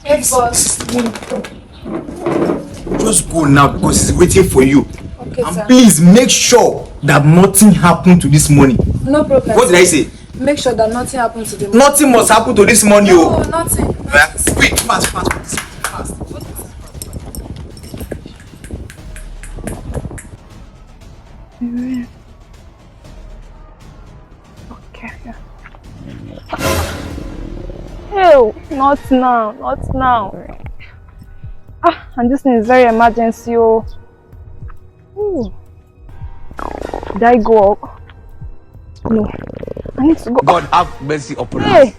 Hey, boss. Just go now because he's waiting for you. Okay, and sir. Please make sure that nothing happened to this money. No problem. What did I say? Make sure that nothing happens to the money. Nothing must happen to this money. No, nothing. Quick, fast. Okay. Ew, not now. And this thing is very emergency. Ooh. Did I go up? No. I need to go. God have mercy upon us. Hey.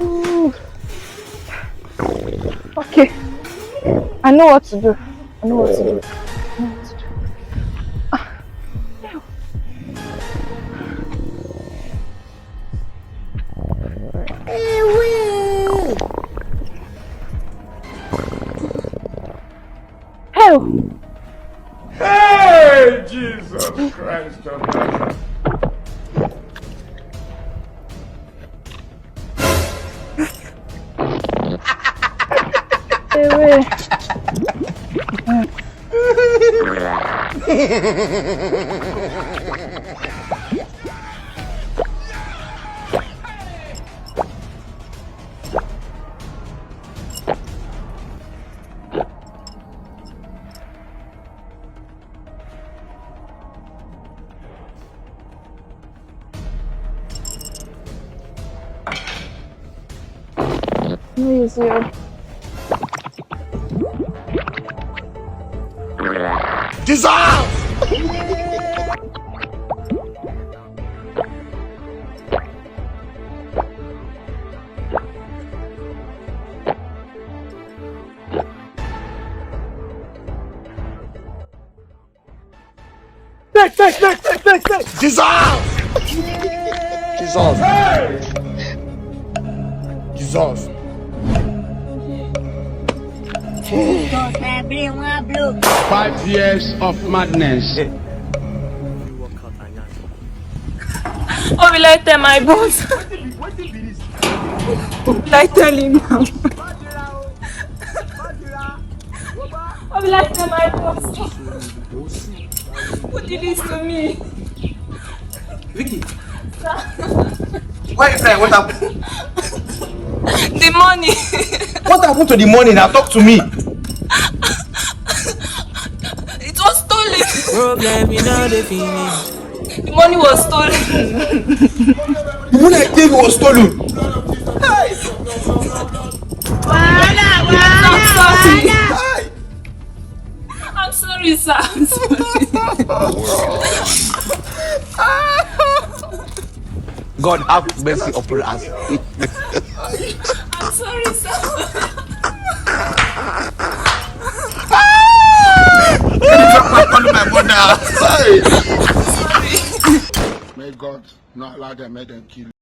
Ooh. Okay. I know what to do. Hey, Jesus Christ of Nazareth. Easier. Dissolve! Take! Dissolve! Dissolve. 5 years of madness. Oh, will I tell my boss? Will I tell him now? Oh, will I tell my boss? Who did this to me? Vicky. Why are you crying? What happened? The money. What happened to the money? Now talk to me. It was stolen. Problem, you know the feeling. The money was stolen. The money I gave you was stolen. I'm sorry, sir. God have mercy upon us. I'm sorry, sir. My mother. May God not allow them, make them kill you.